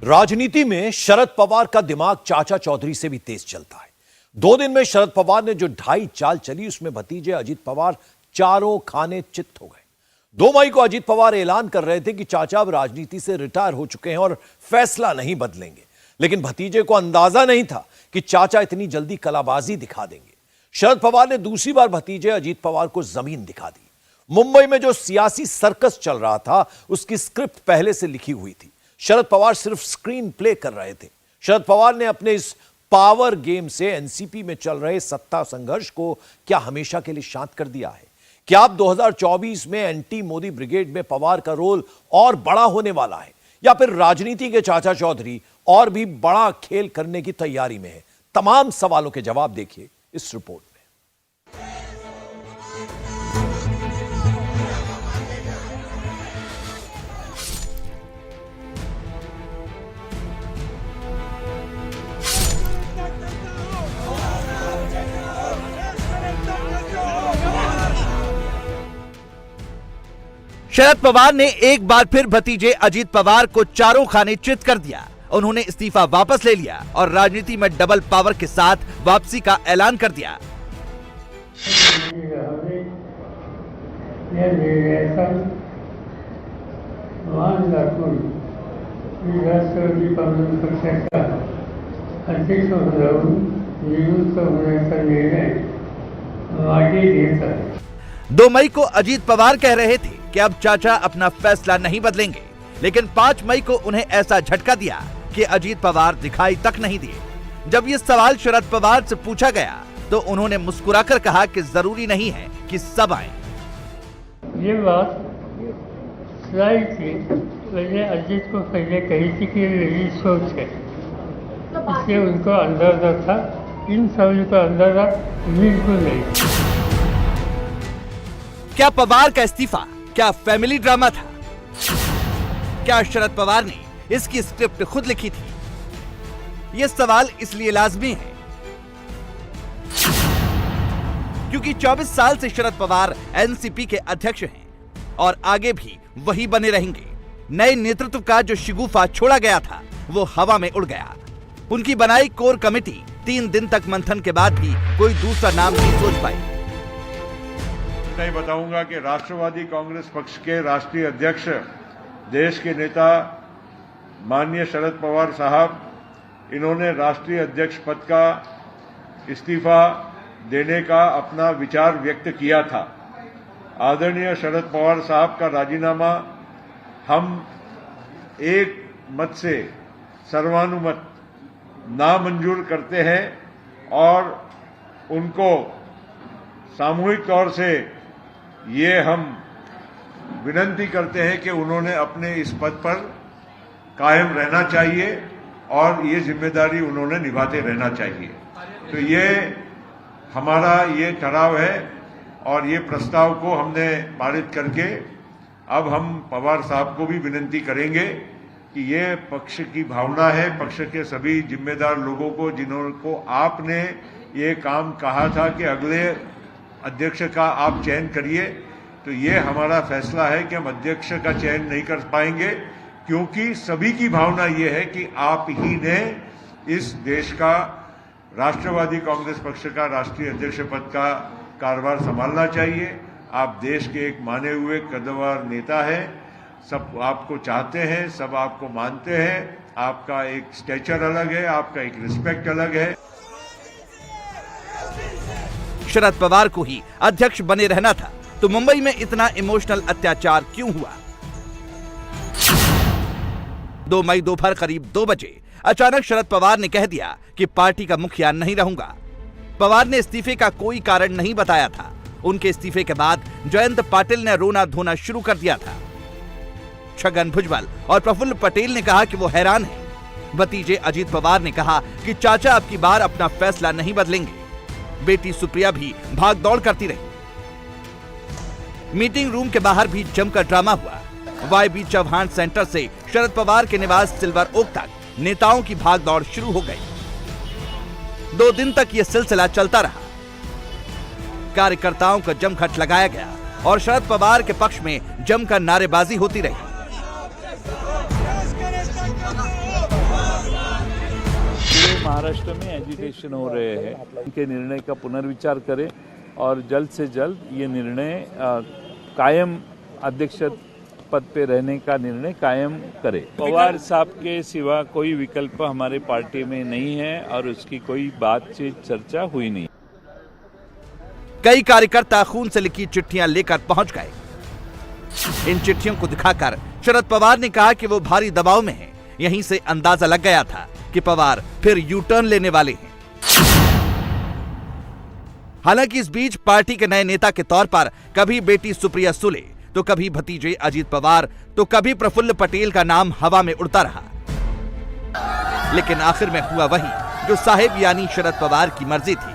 राजनीति में शरद पवार का दिमाग चाचा चौधरी से भी तेज चलता है। 2 दिन में शरद पवार ने जो ढाई चाल चली उसमें भतीजे अजीत पवार चारों खाने चित्त हो गए। 2 मई को अजीत पवार ऐलान कर रहे थे कि चाचा अब राजनीति से रिटायर हो चुके हैं और फैसला नहीं बदलेंगे, लेकिन भतीजे को अंदाजा नहीं था कि चाचा इतनी जल्दी कलाबाजी दिखा देंगे। शरद पवार ने दूसरी बार भतीजे अजीत पवार को जमीन दिखा दी। मुंबई में जो सियासी सर्कस चल रहा था उसकी स्क्रिप्ट पहले से लिखी हुई थी। शरद पवार सिर्फ स्क्रीन प्ले कर रहे थे। शरद पवार ने अपने इस पावर गेम से एनसीपी में चल रहे सत्ता संघर्ष को क्या हमेशा के लिए शांत कर दिया है? क्या अब 2024 में एंटी मोदी ब्रिगेड में पवार का रोल और बड़ा होने वाला है, या फिर राजनीति के चाचा चौधरी और भी बड़ा खेल करने की तैयारी में है? तमाम सवालों के जवाब देखिए इस रिपोर्ट में। शरद पवार ने एक बार फिर भतीजे अजीत पवार को चारों खाने चित कर दिया। उन्होंने इस्तीफा वापस ले लिया और राजनीति में डबल पावर के साथ वापसी का ऐलान कर दिया। दो मई को अजीत पवार कह रहे थे कि अब चाचा अपना फैसला नहीं बदलेंगे, लेकिन 5 मई को उन्हें ऐसा झटका दिया कि अजीत पवार दिखाई तक नहीं दिए। जब ये सवाल शरद पवार से पूछा गया तो उन्होंने मुस्कुराकर कहा कि जरूरी नहीं है कि सब आए। ये बात सही थी, मैंने अजीत को पहले कही थी कि मेरी सोच है, इसलिए उनको अंदाजा था। इन सभी को अंदाजा बिल्कुल नहीं। क्या पवार का इस्तीफा क्या फैमिली ड्रामा था? क्या शरद पवार ने इसकी स्क्रिप्ट खुद लिखी थी? यह सवाल इसलिए लाजमी है क्योंकि 24 साल से शरद पवार एनसीपी के अध्यक्ष हैं और आगे भी वही बने रहेंगे। नए नेतृत्व का जो शिगुफा छोड़ा गया था वो हवा में उड़ गया। उनकी बनाई कोर कमेटी 3 दिन तक मंथन के बाद भी कोई दूसरा नाम नहीं सोच पाई। नहीं बताऊंगा कि राष्ट्रवादी कांग्रेस पक्ष के राष्ट्रीय अध्यक्ष, देश के नेता माननीय शरद पवार साहब, इन्होंने राष्ट्रीय अध्यक्ष पद का इस्तीफा देने का अपना विचार व्यक्त किया था। आदरणीय शरद पवार साहब का राजीनामा हम एक मत से सर्वानुमत नामंजूर करते हैं और उनको सामूहिक तौर से ये हम विनती करते हैं कि उन्होंने अपने इस पद पर कायम रहना चाहिए और ये जिम्मेदारी उन्होंने निभाते रहना चाहिए। तो ये हमारा ये ठहराव है और ये प्रस्ताव को हमने पारित करके अब हम पवार साहब को भी विनती करेंगे कि ये पक्ष की भावना है, पक्ष के सभी जिम्मेदार लोगों को जिनको आपने ये काम कहा था कि अगले अध्यक्ष का आप चयन करिए, तो ये हमारा फैसला है कि हम अध्यक्ष का चयन नहीं कर पाएंगे, क्योंकि सभी की भावना ये है कि आप ही ने इस देश का राष्ट्रवादी कांग्रेस पक्ष का राष्ट्रीय अध्यक्ष पद का कारभार संभालना चाहिए। आप देश के एक माने हुए कद्दावर नेता हैं, सब आपको चाहते हैं, सब आपको मानते हैं, आपका एक स्टेचर अलग है, आपका एक रिस्पेक्ट अलग है। शरद पवार को ही अध्यक्ष बने रहना था तो मुंबई में इतना इमोशनल अत्याचार क्यों हुआ? 2 मई दोपहर करीब 2 बजे अचानक शरद पवार ने कह दिया कि पार्टी का मुखिया नहीं रहूंगा। पवार ने इस्तीफे का कोई कारण नहीं बताया था। उनके इस्तीफे के बाद जयंत पाटिल ने रोना धोना शुरू कर दिया था। छगन भुजबल और प्रफुल्ल पटेल ने कहा कि वो हैरान हैं। भतीजे अजीत पवार ने कहा कि चाचा अब की बार अपना फैसला नहीं बदलेंगे। बेटी सुप्रिया भी भाग दौड़ करती रही। मीटिंग रूम के बाहर भी जमकर ड्रामा हुआ। वाईबी चौहान सेंटर से शरद पवार के निवास सिल्वर ओक तक नेताओं की भाग दौड़ शुरू हो गई। 2 दिन तक यह सिलसिला चलता रहा। कार्यकर्ताओं का जमघट लगाया गया और शरद पवार के पक्ष में जमकर नारेबाजी होती रही। महाराष्ट्र में एजिटेशन हो रहे हैं, उनके निर्णय का पुनर्विचार करें और जल्द से जल्द ये निर्णय कायम अध्यक्ष पद पे रहने का निर्णय कायम करे। पवार साहब के सिवा कोई विकल्प हमारे पार्टी में नहीं है और उसकी कोई बातचीत चर्चा हुई नहीं। कई कार्यकर्ता खून से लिखी चिट्ठियां लेकर पहुंच गए। इन चिट्ठियों को दिखाकर शरद पवार ने कहा कि वो भारी दबाव में हैं। यहीं से अंदाजा लग गया था कि पवार फिर यू टर्न लेने वाले हैं। हालांकि इस बीच पार्टी के नए नेता के तौर पर कभी बेटी सुप्रिया सुले, तो कभी भतीजे अजीत पवार, तो कभी प्रफुल्ल पटेल का नाम हवा में उड़ता रहा। लेकिन आखिर में हुआ वही जो साहिब यानी शरद पवार की मर्जी थी।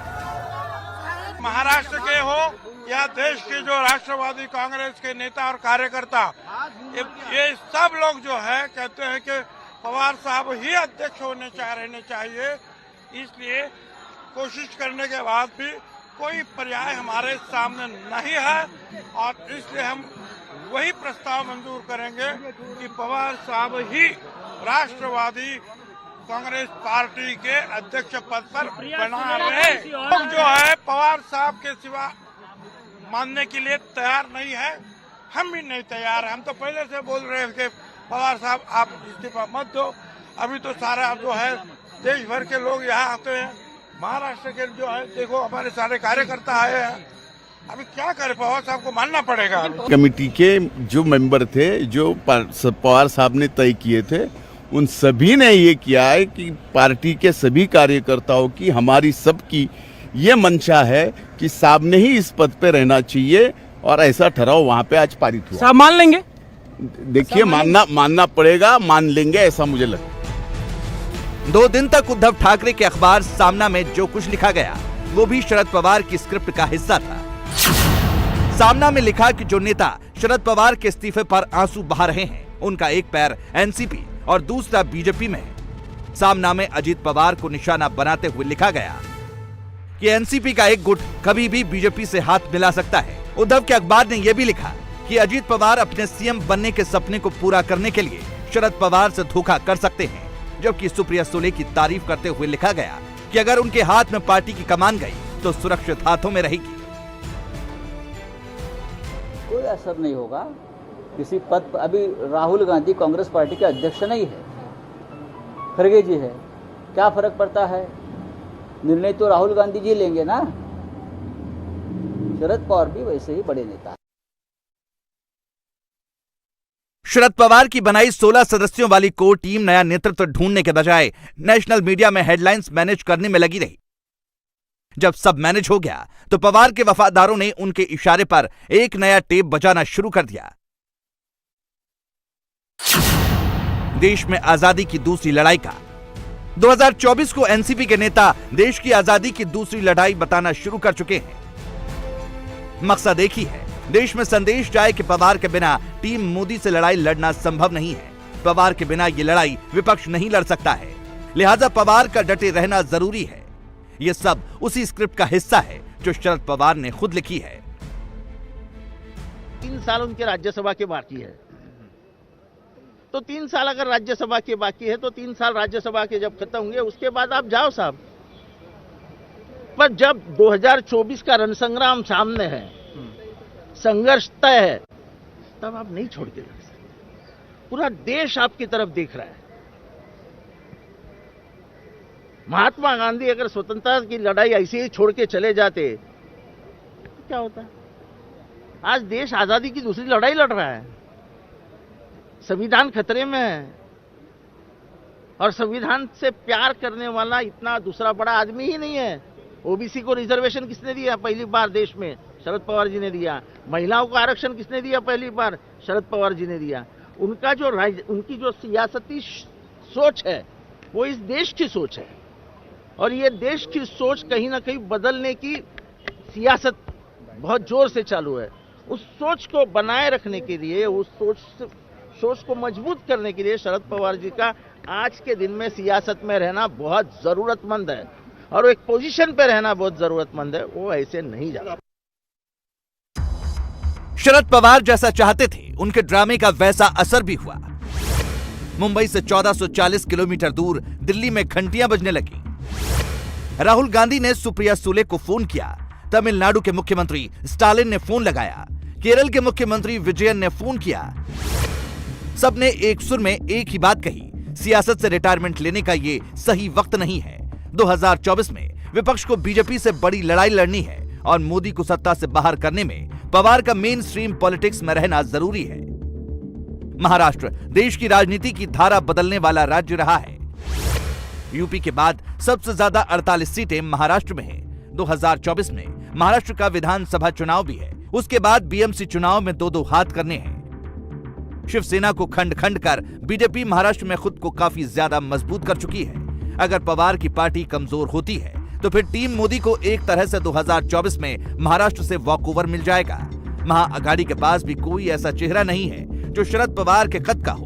महाराष्ट्र के हो या देश के जो राष्ट्रवादी कांग्रेस के नेता और कार्यकर्ता, ये सब लोग जो है कहते हैं कि पवार साहब ही अध्यक्ष रहने चाहिए। इसलिए कोशिश करने के बाद भी कोई पर्याय हमारे सामने नहीं है और इसलिए हम वही प्रस्ताव मंजूर करेंगे कि पवार साहब ही राष्ट्रवादी कांग्रेस पार्टी के अध्यक्ष पद पर बना रहे। लोग जो है पवार साहब के सिवा मानने के लिए तैयार नहीं है, हम भी नहीं तैयार हैं। हम तो पहले से बोल रहे हैं कि पवार साहब आप इस्तीफा मत दो। अभी तो सारा जो है देश भर के लोग यहाँ आते हैं, महाराष्ट्र के जो है देखो हमारे सारे कार्यकर्ता आए हैं। अभी क्या करें, पवार साहब को मानना पड़ेगा। कमेटी के जो मेंबर थे, जो पवार साहब ने तय किए थे, उन सभी ने ये किया है कि पार्टी के सभी कार्यकर्ताओं की, हमारी सबकी ये मंशा है कि साहब ने ही इस पद पे रहना चाहिए और ऐसा ठहराव वहाँ पे आज पारित हुआ। साहब मान लेंगे? देखिए, मानना पड़ेगा, मान लेंगे ऐसा मुझे लगता है। 2 दिन तक उद्धव ठाकरे के अखबार सामना में जो कुछ लिखा गया वो भी शरद पवार की स्क्रिप्ट का हिस्सा था। सामना में लिखा कि जो नेता शरद पवार के इस्तीफे पर आंसू बहा रहे हैं, उनका एक पैर एनसीपी और दूसरा बीजेपी में है। सामना में अजीत पवार को निशाना बनाते हुए लिखा गया कि एनसीपी का एक गुट कभी भी बीजेपी से हाथ मिला सकता है। उद्धव के अखबार ने यह भी लिखा कि अजीत पवार अपने सीएम बनने के सपने को पूरा करने के लिए शरद पवार से धोखा कर सकते हैं। जबकि सुप्रिया सुले की तारीफ करते हुए लिखा गया कि अगर उनके हाथ में पार्टी की कमान गई तो सुरक्षित हाथों में रहेगी। कोई असर नहीं होगा किसी पद पर। अभी राहुल गांधी कांग्रेस पार्टी के अध्यक्ष नहीं है, खड़गे जी है, क्या फर्क पड़ता है? निर्णय तो राहुल गांधी जी लेंगे ना। शरद पवार भी वैसे ही बड़े नेता। शरद पवार की बनाई 16 सदस्यों वाली कोर टीम नया नेतृत्व ढूंढने के बजाय नेशनल मीडिया में हेडलाइंस मैनेज करने में लगी रही। जब सब मैनेज हो गया तो पवार के वफादारों ने उनके इशारे पर एक नया टेप बजाना शुरू कर दिया। देश में आजादी की दूसरी लड़ाई का 2024 को एनसीपी के नेता देश की आजादी की दूसरी लड़ाई बताना शुरू कर चुके हैं। मकसद एक ही है, देश में संदेश जाए कि पवार के बिना टीम मोदी से लड़ाई लड़ना संभव नहीं है। पवार के बिना ये लड़ाई विपक्ष नहीं लड़ सकता है, लिहाजा पवार का डटे रहना जरूरी है। ये सब उसी स्क्रिप्ट का हिस्सा है जो शरद पवार ने खुद लिखी है। 3 साल उनके राज्यसभा के बाकी है, तो 3 साल अगर राज्यसभा के बाकी है तो 3 साल राज्यसभा के जब खत्म होंगे उसके बाद आप जाओ साहब। पर जब 2024 का रणसंग्राम सामने है, संघर्ष तय है, तब आप नहीं छोड़ के लड़ सकते। पूरा देश आपकी तरफ देख रहा है। महात्मा गांधी अगर स्वतंत्रता की लड़ाई ऐसे ही छोड़ के चले जाते तो क्या होता? आज देश आजादी की दूसरी लड़ाई लड़ रहा है, संविधान खतरे में है और संविधान से प्यार करने वाला इतना दूसरा बड़ा आदमी ही नहीं है। ओबीसी को रिजर्वेशन किसने दिया पहली बार देश में? शरद पवार जी ने दिया। महिलाओं को आरक्षण किसने दिया पहली बार? शरद पवार जी ने दिया। उनकी जो सियासती सोच है वो इस देश की सोच है और ये देश की सोच कहीं ना कहीं बदलने की सियासत बहुत जोर से चालू है। उस सोच को बनाए रखने के लिए, उस सोच को मजबूत करने के लिए शरद पवार जी का आज के दिन में सियासत में रहना बहुत जरूरतमंद है और एक पोजीशन पे रहना बहुत जरूरतमंद है। वो ऐसे नहीं जाता। शरद पवार जैसा चाहते थे उनके ड्रामे का वैसा असर भी हुआ। मुंबई से 1440 किलोमीटर दूर दिल्ली में घंटियां बजने लगी। राहुल गांधी ने सुप्रिया सुले को फोन किया, तमिलनाडु के मुख्यमंत्री स्टालिन ने फोन लगाया, केरल के मुख्यमंत्री विजयन ने फोन किया। सबने एक सुर में एक ही बात कही, सियासत से रिटायरमेंट लेने का ये सही वक्त नहीं है। 2024 में विपक्ष को बीजेपी से बड़ी लड़ाई लड़नी है और मोदी को सत्ता से बाहर करने में पवार का मेन स्ट्रीम पॉलिटिक्स में रहना जरूरी है। महाराष्ट्र देश की राजनीति की धारा बदलने वाला राज्य रहा है। यूपी के बाद सबसे ज्यादा 48 सीटें महाराष्ट्र में हैं। 2024 में महाराष्ट्र का विधानसभा चुनाव भी है। उसके बाद बीएमसी चुनाव में 2-2 हाथ करने हैं। शिवसेना को खंड खंड कर बीजेपी महाराष्ट्र में खुद को काफी ज्यादा मजबूत कर चुकी है। अगर पवार की पार्टी कमजोर होती है तो फिर टीम मोदी को एक तरह से 2024 में महाराष्ट्र से वॉकओवर मिल जाएगा। महाअघाड़ी के पास भी कोई ऐसा चेहरा नहीं है जो शरद पवार के कद का हो।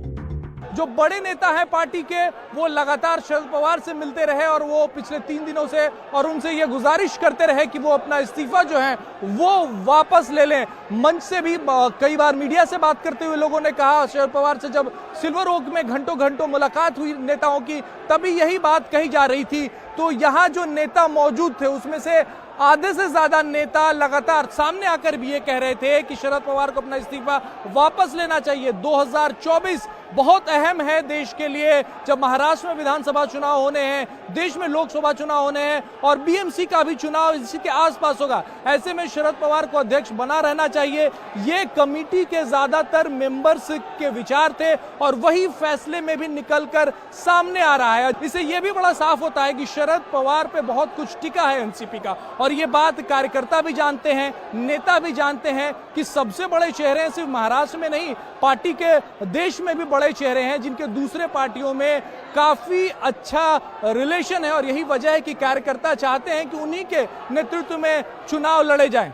जो बड़े नेता हैं पार्टी के, वो लगातार शरद पवार से मिलते रहे और वो पिछले 3 दिनों से और उनसे ये गुजारिश करते रहे कि वो अपना इस्तीफा जो है वो वापस ले लें। मंच से भी कई बार मीडिया से बात करते हुए लोगों ने कहा, शरद पवार से जब सिल्वर ओक में घंटों घंटों मुलाकात हुई नेताओं की, तभी यही बात कही जा रही थी। तो यहाँ जो नेता मौजूद थे उसमें से आधे से ज्यादा नेता लगातार सामने आकर भी ये कह रहे थे कि शरद पवार को अपना इस्तीफा वापस लेना चाहिए। 2024 बहुत अहम है देश के लिए, जब महाराष्ट्र में विधानसभा चुनाव होने हैं, देश में लोकसभा चुनाव होने हैं और बीएमसी का भी चुनाव इसी के आसपास होगा। ऐसे में शरद पवार को अध्यक्ष बना रहना चाहिए। ये कमेटी के ज्यादातर मेंबर्स के विचार थे और वही फैसले में भी निकलकर सामने आ रहा है। इससे यह भी बड़ा साफ होता है कि शरद पवार पे बहुत कुछ टिका है एनसीपी का, और ये बात कार्यकर्ता भी जानते हैं, नेता भी जानते हैं कि सबसे बड़े चेहरे सिर्फ महाराष्ट्र में नहीं, पार्टी के देश में भी बड़े चेहरे हैं जिनके दूसरे पार्टियों में काफी अच्छा रिलेशन है। और यही वजह है कि कार्यकर्ता चाहते हैं कि उन्हीं के नेतृत्व में चुनाव लड़े जाएं।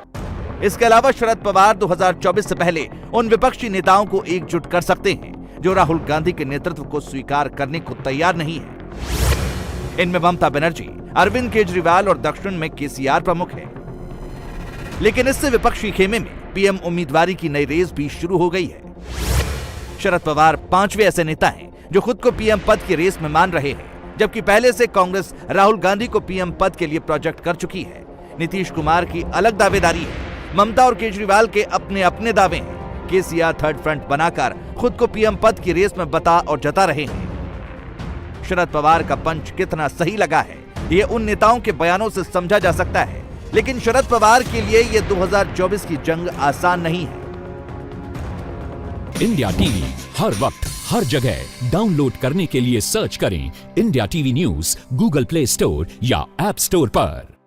इसके अलावा शरद पवार 2024 से पहले उन विपक्षी नेताओं को एकजुट कर सकते हैं जो राहुल गांधी के नेतृत्व को स्वीकार करने को तैयार नहीं है। इनमें ममता बनर्जी, अरविंद केजरीवाल और दक्षिण में केसीआर प्रमुख है। लेकिन इससे विपक्षी खेमे में पीएम उम्मीदवारी की नई रेस भी शुरू हो गई है। शरद पवार 5वें ऐसे नेता हैं जो खुद को पीएम पद की रेस में मान रहे हैं, जबकि पहले से कांग्रेस राहुल गांधी को पीएम पद के लिए प्रोजेक्ट कर चुकी है। नीतीश कुमार की अलग दावेदारी है, ममता और केजरीवाल के अपने अपने दावे हैं। केसीआर थर्ड फ्रंट बनाकर खुद को पीएम पद की रेस में बता और जता रहे हैं। शरद पवार का पंच कितना सही लगा है, ये उन नेताओं के बयानों से समझा जा सकता है। लेकिन शरद पवार के लिए ये 2024 की जंग आसान नहीं है। इंडिया टीवी हर वक्त हर जगह डाउनलोड करने के लिए सर्च करें India TV news Google play store या ऐप स्टोर पर।